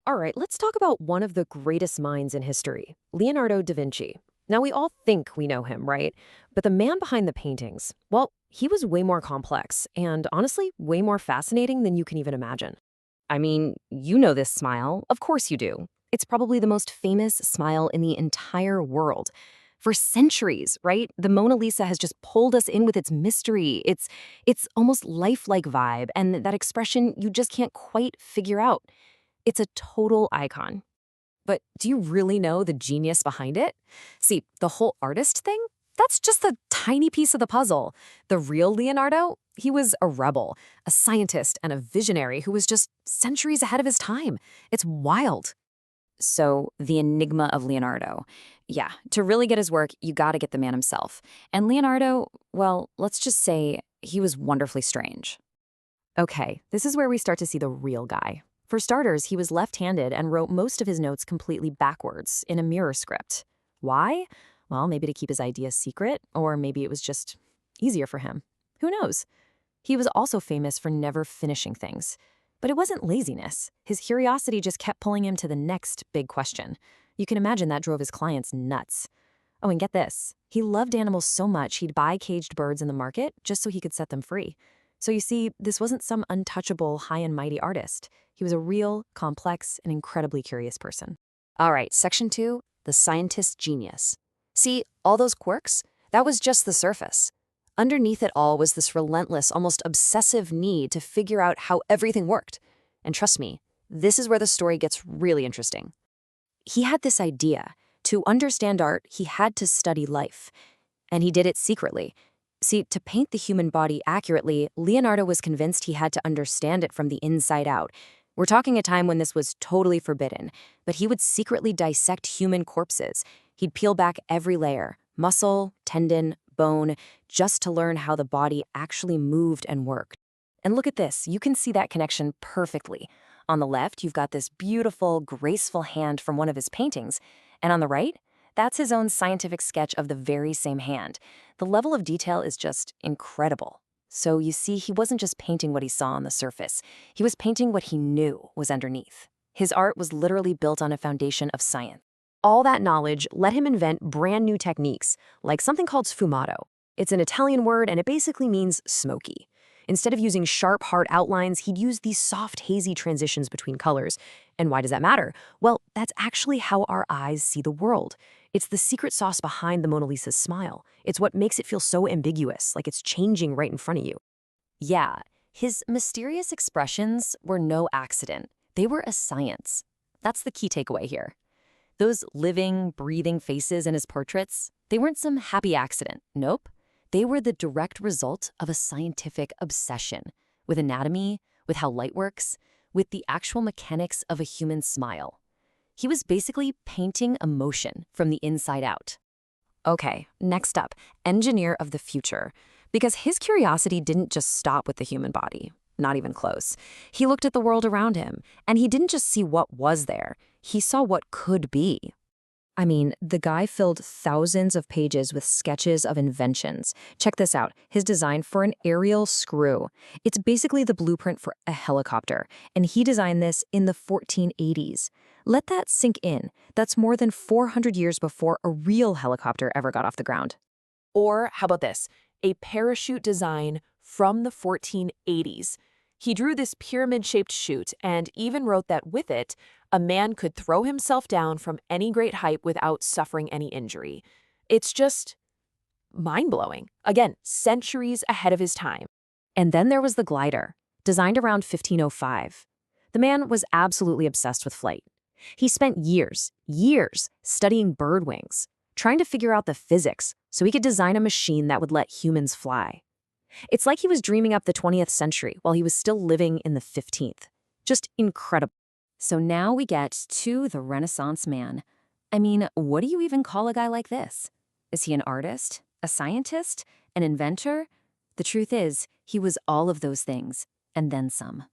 All right, let's talk about one of the greatest minds in history, Leonardo da Vinci. Now, we all think we know him, right? But the man behind the paintings, well, he was way more complex and honestly, way more fascinating than you can even imagine. I mean, you know this smile. Of course you do. It's probably the most famous smile in the entire world. For centuries, right? The Mona Lisa has just pulled us in with its mystery. It's almost lifelike vibe and that expression you just can't quite figure out. It's a total icon. But do you really know the genius behind it? See, the whole artist thing? That's just a tiny piece of the puzzle. The real Leonardo, he was a rebel, a scientist, and a visionary who was just centuries ahead of his time. It's wild. So, the enigma of Leonardo. Yeah, to really get his work, you gotta get the man himself. And Leonardo, well, let's just say he was wonderfully strange. Okay, this is where we start to see the real guy. For starters, he was left-handed and wrote most of his notes completely backwards in a mirror script. Why? Well, maybe to keep his ideas secret, or maybe it was just easier for him. Who knows? He was also famous for never finishing things. But it wasn't laziness. His curiosity just kept pulling him to the next big question. You can imagine that drove his clients nuts. Oh, and get this. He loved animals so much he'd buy caged birds in the market just so he could set them free. So you see, this wasn't some untouchable, high and mighty artist. He was a real, complex, and incredibly curious person. All right, section 2, the scientist's genius. See, all those quirks? That was just the surface. Underneath it all was this relentless, almost obsessive need to figure out how everything worked. And trust me, this is where the story gets really interesting. He had this idea. To understand art, he had to study life. And he did it secretly. See, to paint the human body accurately, Leonardo was convinced he had to understand it from the inside out. We're talking a time when this was totally forbidden, but he would secretly dissect human corpses. He'd peel back every layer, muscle, tendon, bone, just to learn how the body actually moved and worked. And look at this, you can see that connection perfectly. On the left, you've got this beautiful, graceful hand from one of his paintings, and on the right, that's his own scientific sketch of the very same hand. The level of detail is just incredible. So you see, he wasn't just painting what he saw on the surface. He was painting what he knew was underneath. His art was literally built on a foundation of science. All that knowledge let him invent brand new techniques, like something called sfumato. It's an Italian word and it basically means smoky. Instead of using sharp, hard outlines, he'd use these soft, hazy transitions between colors. And why does that matter? Well, that's actually how our eyes see the world. It's the secret sauce behind the Mona Lisa's smile. It's what makes it feel so ambiguous, like it's changing right in front of you. Yeah, his mysterious expressions were no accident. They were a science. That's the key takeaway here. Those living, breathing faces in his portraits, they weren't some happy accident. Nope. They were the direct result of a scientific obsession with anatomy, with how light works, with the actual mechanics of a human smile. He was basically painting emotion from the inside out. Okay, next up, engineer of the future. Because his curiosity didn't just stop with the human body. Not even close. He looked at the world around him, and he didn't just see what was there. He saw what could be. I mean, the guy filled thousands of pages with sketches of inventions. Check this out, his design for an aerial screw. It's basically the blueprint for a helicopter, and he designed this in the 1480s. Let that sink in. That's more than 400 years before a real helicopter ever got off the ground. Or how about this? A parachute design from the 1480s. He drew this pyramid-shaped chute and even wrote that with it, a man could throw himself down from any great height without suffering any injury. It's just mind-blowing. Again, centuries ahead of his time. And then there was the glider, designed around 1505. The man was absolutely obsessed with flight. He spent years studying bird wings, trying to figure out the physics so he could design a machine that would let humans fly. It's like he was dreaming up the 20th century while he was still living in the 15th. Just incredible. So now we get to the Renaissance man. I mean, what do you even call a guy like this? Is he an artist? A scientist? An inventor? The truth is, he was all of those things, and then some.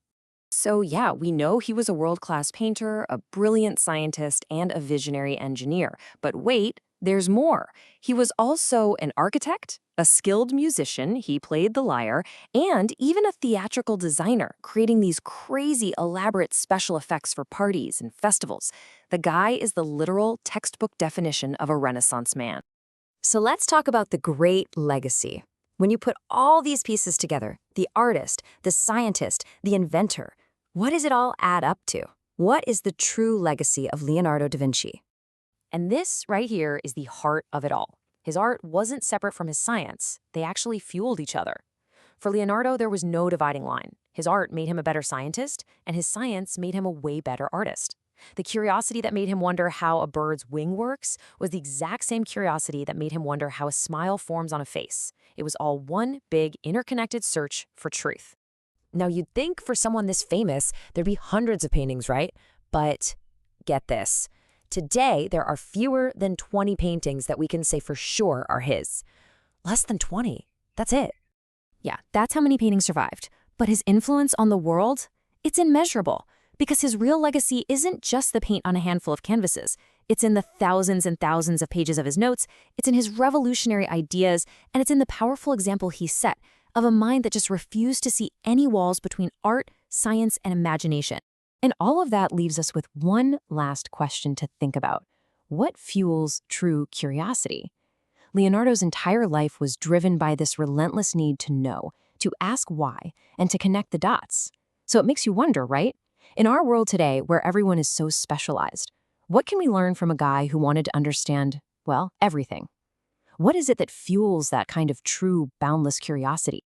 So yeah, we know he was a world-class painter, a brilliant scientist, and a visionary engineer. But wait, There's more. He was also an architect, a skilled musician, he played the lyre, and even a theatrical designer, creating these crazy, elaborate special effects for parties and festivals. The guy is the literal textbook definition of a Renaissance man. So let's talk about the great legacy. When you put all these pieces together, the artist, the scientist, the inventor, what does it all add up to? What is the true legacy of Leonardo da Vinci? And this right here is the heart of it all. His art wasn't separate from his science. They actually fueled each other. For Leonardo, there was no dividing line. His art made him a better scientist, and his science made him a way better artist. The curiosity that made him wonder how a bird's wing works was the exact same curiosity that made him wonder how a smile forms on a face. It was all one big, interconnected search for truth. Now, you'd think for someone this famous, there'd be hundreds of paintings, right? But get this. Today, there are fewer than 20 paintings that we can say for sure are his. Less than 20. That's it. Yeah, that's how many paintings survived. But his influence on the world? It's immeasurable. Because his real legacy isn't just the paint on a handful of canvases. It's in the thousands and thousands of pages of his notes, it's in his revolutionary ideas, and it's in the powerful example he set of a mind that just refused to see any walls between art, science, and imagination. And all of that leaves us with one last question to think about. What fuels true curiosity? Leonardo's entire life was driven by this relentless need to know, to ask why, and to connect the dots. So it makes you wonder, right? In our world today, where everyone is so specialized, what can we learn from a guy who wanted to understand, well, everything? What is it that fuels that kind of true, boundless curiosity?